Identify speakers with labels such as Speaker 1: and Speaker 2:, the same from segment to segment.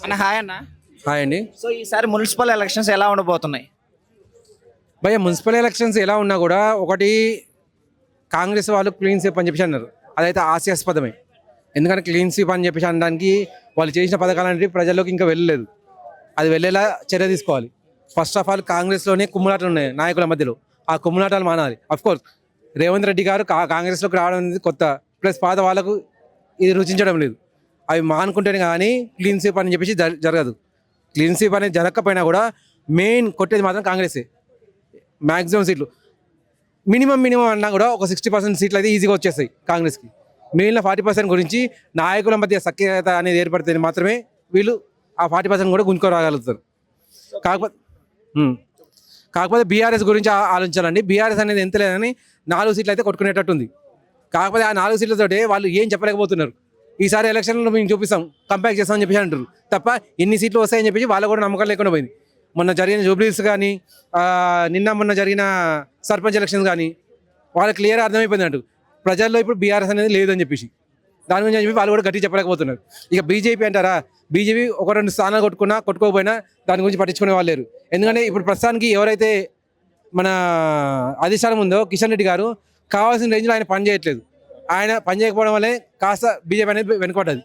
Speaker 1: అన్న హాయ్ అన్న.
Speaker 2: హాయ్ అండి.
Speaker 1: సో ఈసారి మున్సిపల్ ఎలక్షన్స్ ఎలా ఉండబోతున్నాయి?
Speaker 2: భయ్య మున్సిపల్ ఎలక్షన్స్ ఎలా ఉన్నా కూడా ఒకటి కాంగ్రెస్ వాళ్ళు క్లీన్ స్వీప్ అని చెప్పేసి అన్నారు. అదైతే హాస్యాస్పదమే. ఎందుకంటే క్లీన్ స్వీప్ అని చెప్పేసి అనడానికి వాళ్ళు చేసిన పథకాలనేవి ప్రజల్లోకి ఇంకా వెళ్ళలేదు. అది వెళ్ళేలా చర్య తీసుకోవాలి. ఫస్ట్ ఆఫ్ ఆల్ కాంగ్రెస్లోనే కుమ్ములాటలు ఉన్నాయి నాయకుల మధ్యలో. ఆ కుమ్ములాటాలు మానాలి. అఫ్కోర్స్ రేవంత్ రెడ్డి గారు కాంగ్రెస్లోకి రావడం అనేది కొత్త, ప్లస్ పాత వాళ్ళకు ఇది రుచించడం లేదు. అవి మానుకుంటేనే కానీ క్లీన్ స్వీప్ అని చెప్పేసి జరగదు. క్లీన్ స్వీప్ అనేది జరగకపోయినా కూడా మెయిన్ కొట్టేది మాత్రం కాంగ్రెసే. మ్యాక్సిమం సీట్లు మినిమం అన్నా కూడా ఒక 60% సీట్లు అయితే ఈజీగా వచ్చేస్తాయి కాంగ్రెస్కి. మిగిలిన 40% గురించి నాయకుల మధ్య సఖ్యత అనేది ఏర్పడితే మాత్రమే వీళ్ళు ఆ 40% కూడా గుంజుకోరాగలుగుతారు. కాకపోతే బీఆర్ఎస్ గురించి ఆలోచించాలండి. బీఆర్ఎస్ అనేది ఎంత లేదని 4 సీట్లు అయితే కొట్టుకునేటట్టుంది. కాకపోతే ఆ 4 సీట్లతోటే వాళ్ళు ఏం చెప్పలేకపోతున్నారు. ఈసారి ఎలక్షన్లో మేము చూపిస్తాం, కంపేర్ చేస్తామని చెప్పేసి అంటారు తప్ప ఇన్ని సీట్లు వస్తాయని చెప్పేసి వాళ్ళ కూడా నమ్మకం లేకుండా పోయింది. మొన్న జరిగిన జూబ్లీస్ కానీ మొన్న జరిగిన సర్పంచ్ ఎలక్షన్స్ కానీ వాళ్ళకి క్లియర్ అర్థమైపోయింది అంటూ ప్రజల్లో ఇప్పుడు బీఆర్ఎస్ అనేది లేదని చెప్పేసి దాని గురించి చెప్పి వాళ్ళు కూడా గట్టి చెప్పలేకపోతున్నారు. ఇక బీజేపీ అంటారా, బీజేపీ 1-2 స్థానాలు కొట్టుకోకపోయినా దాని గురించి పట్టించుకునే వాళ్ళు లేరు. ఎందుకంటే ఇప్పుడు ప్రస్తుతానికి ఎవరైతే మన అధిష్టానం ఉందో కిషన్ రెడ్డి గారు కావాల్సిన రేంజ్లో ఆయన పని చేయట్లేదు. ఆయన పని చేయకపోవడం వల్లే కాస్త బీజేపీ అనేది వెనుకబడ్డది.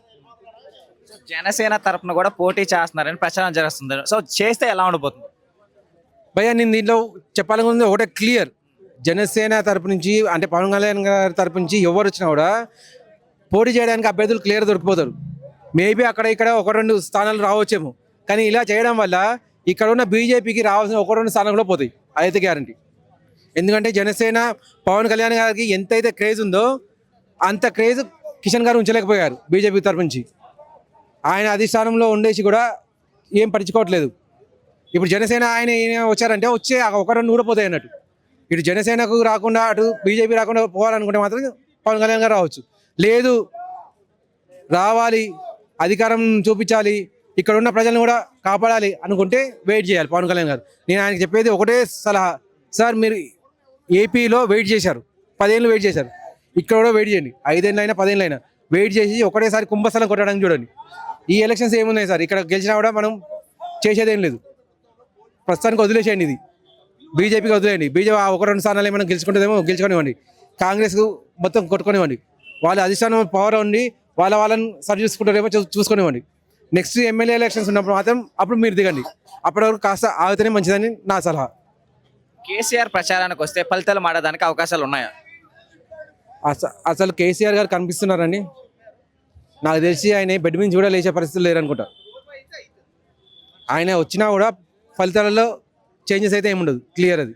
Speaker 1: జనసేన తరపున కూడా పోటీ చేస్తున్నారని ప్రచారం జరుగుతుంది. సో చేస్తే ఎలా ఉండబోతుంది?
Speaker 2: భయ్యా నేను దీంట్లో చెప్పాలనుకుంది ఒకటే క్లియర్. జనసేన తరపు నుంచి అంటే పవన్ కళ్యాణ్ గారి తరపు నుంచి ఎవరు వచ్చినా కూడా పోటీ చేయడానికి అభ్యర్థులు క్లియర్ దొరికిపోతారు. మేబీ అక్కడ ఇక్కడ 1-2 స్థానాలు రావచ్చేమో, కానీ ఇలా చేయడం వల్ల ఇక్కడ ఉన్న బీజేపీకి రావాల్సిన 1-2 స్థానాలు కూడా పోతాయి. అదైతే గ్యారంటీ. ఎందుకంటే జనసేన పవన్ కళ్యాణ్ గారికి ఎంతైతే క్రేజ్ ఉందో అంత క్రేజ్ కిషన్ గారు ఉంచలేకపోయారు బీజేపీ తరపు నుంచి. ఆయన అధిష్టానంలో ఉండేసి కూడా ఏం పట్టించుకోవట్లేదు. ఇప్పుడు జనసేన ఆయన వచ్చారంటే వచ్చే 1-2 కూడా పోతాయి అన్నట్టు. ఇటు జనసేనకు రాకుండా అటు బీజేపీ రాకుండా పోవాలనుకుంటే మాత్రం పవన్ కళ్యాణ్ గారు రావచ్చు. లేదు రావాలి, అధికారం చూపించాలి, ఇక్కడ ఉన్న ప్రజలను కూడా కాపాడాలి అనుకుంటే వెయిట్ చేయాలి పవన్ కళ్యాణ్ గారు. నేను ఆయనకి చెప్పేది ఒకటే సలహా, సార్ మీరు ఏపీలో వెయిట్ చేశారు, 10 ఏళ్ళు వెయిట్ చేశారు, ఇక్కడ కూడా వెయిట్ చేయండి. 5 ఏళ్ళైనా 10 ఏళ్ళైనా వెయిట్ చేసి ఒకటేసారి కుంభస్థలం కొట్టడానికి చూడండి. ఈ ఎలక్షన్స్ ఏమున్నాయి సార్, ఇక్కడ గెలిచినా కూడా మనం చేసేదేం లేదు. ప్రస్తుతానికి వదిలేసేయండి, ఇది బీజేపీకి వదిలేయండి. బీజేపీ 1-2 స్థానాలు ఏమైనా గెలుచుకుంటుందేమో గెలుచుకొనివ్వండి, కాంగ్రెస్కు మొత్తం కొట్టుకొనివ్వండి. వాళ్ళ అధిష్టానం పవర్ ఉండి వాళ్ళని సరి చూసుకుంటారేమో చూసుకొనివ్వండి. నెక్స్ట్ ఎమ్మెల్యే ఎలక్షన్స్ ఉన్నప్పుడు మాత్రం అప్పుడు మీరు దిగండి. అప్పటి వరకు కాస్త ఆగితేనే మంచిదని నా సలహా.
Speaker 1: కేసీఆర్ ప్రచారానికి వస్తే ఫలితాలు మారడానికి అవకాశాలు ఉన్నాయా?
Speaker 2: అసలు కేసీఆర్ గారు కనిపిస్తున్నారండి. నాకు తెలిసి ఆయన బెడ్ మీద కూడా లేచే పరిస్థితులు లేరనుకుంటా. ఆయన వచ్చినా కూడా ఫలితాలలో చేంజెస్ అయితే ఏముండదు, క్లియర్ అది.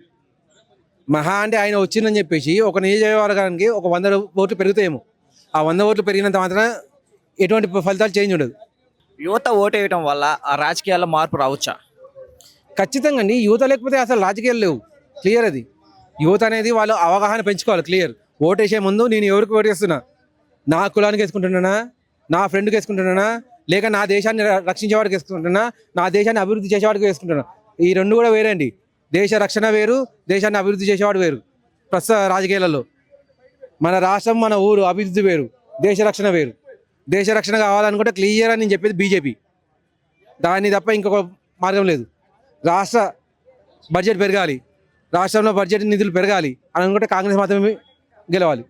Speaker 2: మహా అంటే ఆయన వచ్చిందని చెప్పేసి ఒక నియోజకవర్గానికి 100 ఓట్లు పెరుగుతాయేమో. ఆ 100 ఓట్లు పెరిగినంత మాత్రం ఎటువంటి ఫలితాలు చేంజ్ ఉండదు.
Speaker 1: యువత ఓటు వేయడం వల్ల ఆ రాజకీయాల్లో మార్పు రావచ్చా?
Speaker 2: ఖచ్చితంగా అండి. యువత లేకపోతే అసలు రాజకీయాలు లేవు, క్లియర్ అది. యువత అనేది వాళ్ళు అవగాహన పెంచుకోవాలి, క్లియర్. ఓటేసే ముందు నేను ఎవరికి ఓటేస్తున్నా, నా కులానికి వేసుకుంటున్నానా, నా ఫ్రెండ్కి వేసుకుంటున్నానా, లేక నా దేశాన్ని రక్షించేవాడికి వేసుకుంటున్నా, నా దేశాన్ని అభివృద్ధి చేసేవాడికి వేసుకుంటున్నా. ఈ 2 కూడా వేరే అండి. దేశ రక్షణ వేరు, దేశాన్ని అభివృద్ధి చేసేవాడు వేరు. ప్రస్తుత రాజకీయాలలో మన రాష్ట్రం మన ఊరు అభివృద్ధి వేరు, దేశ రక్షణ వేరు. దేశ రక్షణ కావాలనుకుంటే క్లియర్ అని నేను చెప్పేది బీజేపీ, దాన్ని తప్ప ఇంకొక మార్గం లేదు. రాష్ట్ర బడ్జెట్ పెరగాలి, రాష్ట్రంలో బడ్జెట్ నిధులు పెరగాలి అని అనుకుంటే కాంగ్రెస్ మాత్రమే గెలవాలి.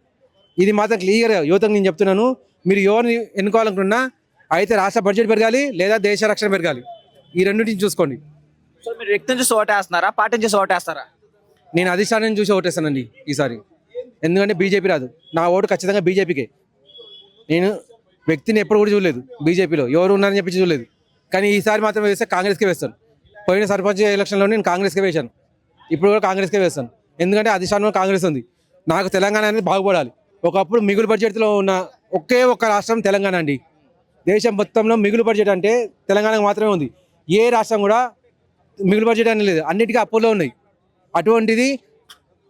Speaker 2: ఇది మాత్రం క్లియర్గా యువతకు నేను చెప్తున్నాను. మీరు ఎవరిని ఎన్నుకోవాలనుకున్నా అయితే రాష్ట్ర బడ్జెట్ పెరగాలి లేదా దేశ రక్షణ పెరగాలి, ఈ రెండింటిని చూసుకోండి.
Speaker 1: సో మీరు వ్యక్తిని చూసి ఓటేస్తున్నారా, పార్టీని చూసి ఓటేస్తారా?
Speaker 2: నేను అధిష్టానం చూసి ఓటేస్తానండి ఈసారి. ఎందుకంటే బీజేపీ రాదు, నా ఓటు ఖచ్చితంగా బీజేపీకే. నేను వ్యక్తిని ఎప్పుడు కూడా చూడలేదు, బీజేపీలో ఎవరు ఉన్నారని చెప్పి చూడలేదు. కానీ ఈసారి మాత్రం వేస్తే కాంగ్రెస్కే వేస్తాను. పోయిన సర్పంచ్ ఎలక్షన్లో నేను కాంగ్రెస్కే వేశాను, ఇప్పుడు కూడా కాంగ్రెస్కే వేస్తాను. ఎందుకంటే అధిష్టానంలో కాంగ్రెస్ ఉంది. నాకు తెలంగాణ అనేది బాగుపడాలి. ఒకప్పుడు మిగులు బడ్జెట్లో ఉన్న ఒకే ఒక్క రాష్ట్రం తెలంగాణ అండి. దేశం మొత్తంలో మిగులు బడ్జెట్ అంటే తెలంగాణకు మాత్రమే ఉంది. ఏ రాష్ట్రం కూడా మిగులు బడ్జెట్ అని లేదు, అన్నిటికీ అప్పుల్లో ఉన్నాయి. అటువంటిది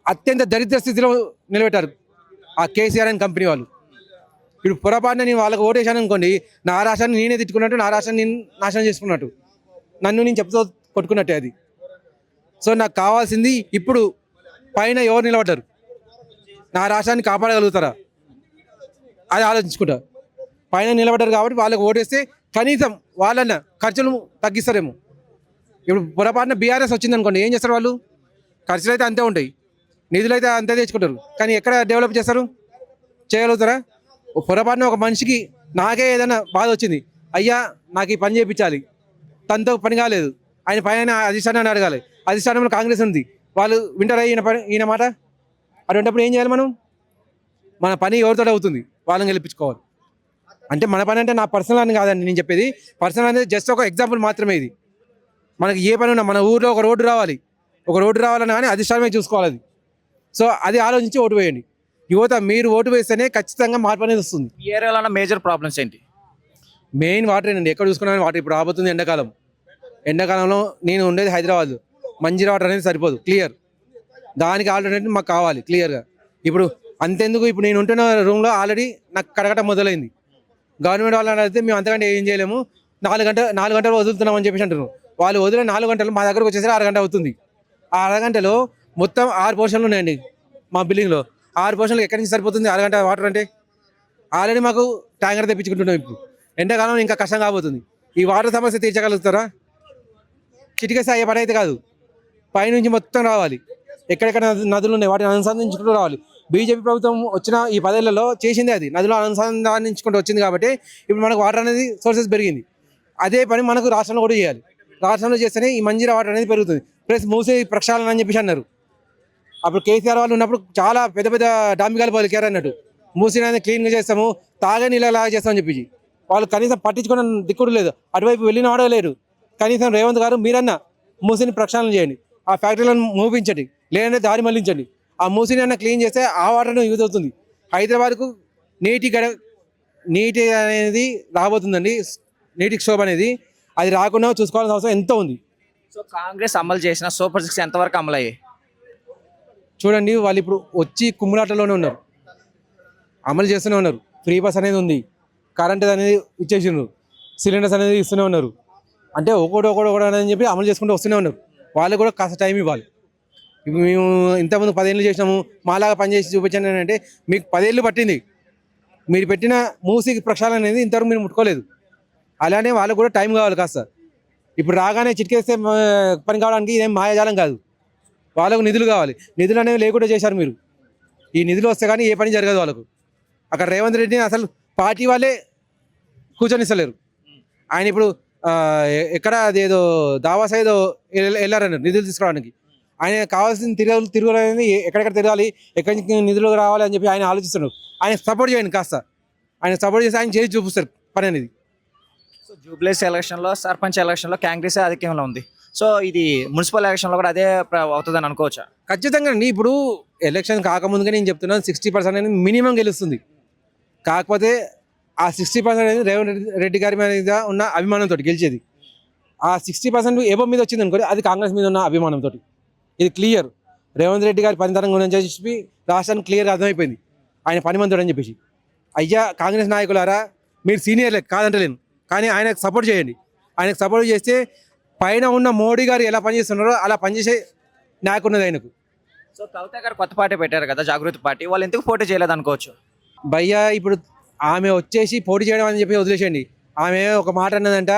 Speaker 2: అత్యంత దరిద్ర స్థితిలో నిలబెట్టారు ఆ కేసీఆర్ అండ్ కంపెనీ వాళ్ళు. ఇప్పుడు పొరపాటున నేను వాళ్ళకి ఓటేశాను అనుకోండి, నా రాష్ట్రాన్ని నేనే తిట్టుకున్నట్టు, నా రాష్ట్రాన్ని నేను నాశనం చేసుకున్నట్టు, నన్ను నేను చెప్తూ కొట్టుకున్నట్టే అది. సో నాకు కావాల్సింది ఇప్పుడు పైన ఎవరు నిలబడ్డారు, నా రాష్ట్రాన్ని కాపాడగలుగుతారా అది ఆలోచించుకుంటా. పైన నిలబడ్డారు కాబట్టి వాళ్ళకి ఓటేస్తే కనీసం వాళ్ళన్న ఖర్చులు తగ్గిస్తారేమో. ఇప్పుడు పొరపాటున బీఆర్ఎస్ వచ్చింది అనుకోండి, ఏం చేస్తారు వాళ్ళు? ఖర్చులు అయితే అంతే ఉంటాయి, నిధులు అయితే అంతే తెచ్చుకుంటారు, కానీ ఎక్కడ డెవలప్ చేస్తారు? చేయగలుగుతారా? పొరపాటున ఒక మనిషికి నాకే ఏదైనా బాధ వచ్చింది, అయ్యా నాకు ఈ పని చేయించాలి, తనతో పని కాలేదు, ఆయన పైన అధిష్టానాన్ని అడగాలి, అధిష్టానంలో కాంగ్రెస్ ఉంది, వాళ్ళు వింటారా ఈయన మాట? అటువంటిప్పుడు ఏం చేయాలి మనం? మన పని ఎవరితో అవుతుంది? వాళ్ళని గెలిపించుకోవాలి. అంటే మన పని అంటే నా పర్సనల్ అని కాదండి నేను చెప్పేది, పర్సనల్ అనేది జస్ట్ ఒక ఎగ్జాంపుల్ మాత్రమే. ఇది మనకి ఏ పని ఉన్నా మన ఊర్లో ఒక రోడ్డు రావాలని కానీ అధిష్టానమే చూసుకోవాలి అది. సో అది ఆలోచించి ఓటు వేయండి. యువత మీరు ఓటు వేస్తేనే ఖచ్చితంగా మార్పు అనేది వస్తుంది.
Speaker 1: ఈ ఏరియాలో మేజర్ ప్రాబ్లమ్స్ ఏంటి?
Speaker 2: మెయిన్ వాటర్ అండి, ఎక్కడ చూసుకున్నా వాటర్. ఇప్పుడు రాబోతుంది ఎండాకాలంలో నేను ఉండేది హైదరాబాద్, మంజీరా వాటర్ అనేది సరిపోదు, క్లియర్. దానికి ఆల్టర్నేటివ్ మాకు కావాలి క్లియర్గా. ఇప్పుడు అంతెందుకు, ఇప్పుడు నేను ఉంటున్న రూమ్లో ఆల్రెడీ నాకు కడగటం మొదలైంది. గవర్నమెంట్ వాళ్ళని అడిగితే మేము అంతకంటే ఏం చేయలేము, 4 గంటలు వదులుతున్నామని చెప్పేసి అంటున్నారు. వాళ్ళు వదిలే 4 గంటలు మా దగ్గరకు వచ్చేసరికి 6 గంట అవుతుంది. ఆ 6 గంటలో మొత్తం 6 పోర్షన్లు ఉన్నాయండి మా బిల్డింగ్లో. 6 పోర్షన్లు ఎక్కడి నుంచి సరిపోతుంది 6 గంట వాటర్ అంటే? ఆల్రెడీ మాకు ట్యాంకర్ తెప్పించుకుంటున్నాం. ఇప్పుడు ఎండాకాలం ఇంకా కష్టం కాబోతుంది. ఈ వాటర్ సమస్య తీర్చగలుగుతారా? చిటికేసి అయ్యే పని అయితే కాదు, పైనుంచి మొత్తం రావాలి. ఎక్కడెక్కడ నదులు ఉన్నాయి వాటిని అనుసంధానించుకుంటూ రావాలి. బీజేపీ ప్రభుత్వం వచ్చిన ఈ 10 ఏళ్లలో చేసిందే అది, నదులు అనుసంధానించుకుంటూ వచ్చింది కాబట్టి ఇప్పుడు మనకు వాటర్ అనేది సోర్సెస్ పెరిగింది. అదే పని మనకు రాష్ట్రంలో కూడా చేయాలి. రాష్ట్రంలో చేస్తేనే ఈ మంజీరా వాటర్ అనేది పెరుగుతుంది. ప్లస్ మూసీ ప్రక్షాళన అని చెప్పేసి అన్నారు. అప్పుడు కేసీఆర్ వాళ్ళు ఉన్నప్పుడు చాలా పెద్ద పెద్ద డాంబికాలు పలికారు అన్నట్టు, మూసీ అనేది క్లీన్గా చేస్తాము, తాగే నీళ్ళలాగా చేస్తామని చెప్పి. వాళ్ళు కనీసం పట్టించుకున్న దిక్కుడు లేదు, అటువైపు వెళ్ళిన వాడో లేరు. కనీసం రేవంత్ గారు మీరన్నా మూసీని ప్రక్షాళన చేయండి, ఆ ఫ్యాక్టరీలను మూపించండి, లేదంటే దారి మళ్లించండి. ఆ మూసీని అన్న క్లీన్ చేస్తే ఆ వాటర్ యూజ్ అవుతుంది. హైదరాబాద్కు నీటి అనేది రాబోతుందండి, నీటి క్షోభ అనేది. అది రాకుండా చూసుకోవాల్సిన అవసరం ఎంతో ఉంది.
Speaker 1: సో కాంగ్రెస్ అమలు చేసిన సూపర్ 6 ఎంతవరకు అమలు అయ్యాయి?
Speaker 2: చూడండి, వాళ్ళు ఇప్పుడు వచ్చి కుమ్ములాటలోనే ఉన్నారు, అమలు చేస్తూనే ఉన్నారు. ఫ్రీ బస్ అనేది ఉంది, కరెంట్ అనేది ఇచ్చేసిండ్రు, సిలిండర్స్ అనేది ఇస్తూనే ఉన్నారు. అంటే ఒకటి అని చెప్పి అమలు చేసుకుంటూ వస్తూనే ఉన్నారు. వాళ్ళకి కూడా కాస్త టైం ఇవ్వాలి. ఇప్పుడు మేము ఇంతకుముందు 10 ఏళ్ళు చేసినాము, మాలాగా పనిచేసి చూపించాను అంటే మీకు 10 ఏళ్ళు పట్టింది. మీరు పెట్టిన మూసీ ప్రక్షాళన అనేది ఇంతవరకు మీరు ముట్టుకోలేదు. అలానే వాళ్ళకు కూడా టైం కావాలి కాస్త. ఇప్పుడు రాగానే చిటికేస్తే పని కావడానికి ఇదేం మాయాజాలం కాదు, వాళ్ళకు నిధులు కావాలి. నిధులు అనేవి లేకుండా చేశారు మీరు. ఈ నిధులు వస్తే కానీ ఏ పని జరగదు వాళ్ళకు. అక్కడ రేవంత్ రెడ్డిని అసలు పార్టీ వాళ్ళే కూర్చొనిస్తలేరు. ఆయన ఇప్పుడు ఎక్కడ అదేదో దావాస్ ఏదో వెళ్ళారన్నారు నిధులు తీసుకోవడానికి. ఆయన కావాల్సిన తిరుగులు అనేది ఎక్కడెక్కడ తిరగాలి, ఎక్కడి నుంచి నిధులు రావాలి అని చెప్పి ఆయన ఆలోచిస్తున్నారు. ఆయన సపోర్ట్ చేయండి కాస్త, ఆయన సపోర్ట్ చేసి ఆయన చేసి చూపిస్తారు పని అనేది.
Speaker 1: సో జూబ్లీస్ ఎలక్షన్లో, సర్పంచ్ ఎలక్షన్లో కాంగ్రెస్ ఆధిక్యంలో ఉంది. సో ఇది మున్సిపల్ ఎలక్షన్లో కూడా అదే అవుతుందని అనుకోవచ్చా?
Speaker 2: ఖచ్చితంగా అండి. ఇప్పుడు ఎలక్షన్ కాకముందుగా నేను చెప్తున్నాను 60% అనేది మినిమం గెలుస్తుంది. కాకపోతే ఆ 60% అనేది రేవంత్ రెడ్డి గారి మీద ఉన్న అభిమానంతో గెలిచేది. ఆ 60% ఏబో మీద వచ్చింది అనుకోండి, అది కాంగ్రెస్ మీద ఉన్న అభిమానంతో. ఇది క్లియర్. రేవంత్ రెడ్డి గారి పనితనం గురించి చెప్పి రాష్ట్రానికి క్లియర్గా అర్థమైపోయింది ఆయన పనిమంతుడు అని చెప్పేసి. అయ్యా కాంగ్రెస్ నాయకులారా, మీరు సీనియర్లే కాదంటలేను, కానీ ఆయనకు సపోర్ట్ చేయండి. ఆయనకు సపోర్ట్ చేస్తే పైన ఉన్న మోడీ గారు ఎలా పనిచేస్తున్నారో అలా పనిచేసే నాయకున్నది ఆయనకు.
Speaker 1: సో కవిత గారు కొత్త పార్టీ పెట్టారు కదా, జాగృతి పార్టీ, వాళ్ళు ఎందుకు పోటీ చేయలేదు అనుకోవచ్చు?
Speaker 2: భయ్యా ఇప్పుడు ఆమె వచ్చేసి పోటీ చేయడం అని చెప్పి వదిలేసేయండి. ఆమె ఒక మాట అన్నదంట,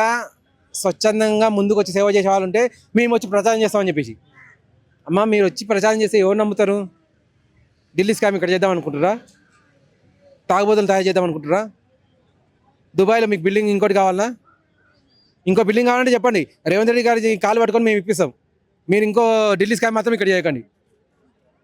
Speaker 2: స్వచ్ఛందంగా ముందుకు వచ్చి సేవ చేసే వాళ్ళు ఉంటే మేము వచ్చి ప్రచారం చేస్తామని చెప్పేసి. అమ్మ మీరు వచ్చి ప్రచారం చేస్తే ఎవరు నమ్ముతారు? ఢిల్లీ స్కామ్ ఇక్కడ చేద్దాం అనుకుంటారా? తాగుబోతులు తయారు చేద్దాం అనుకుంటారా? దుబాయ్లో మీకు బిల్డింగ్ ఇంకోటి కావాలన్నా? ఇంకో బిల్డింగ్ కావాలంటే చెప్పండి, రేవంత్ రెడ్డి గారి కాలు పట్టుకొని మేము ఇప్పిస్తాం. మీరు ఇంకో ఢిల్లీ స్కామ్ మాత్రం ఇక్కడ చేయకండి.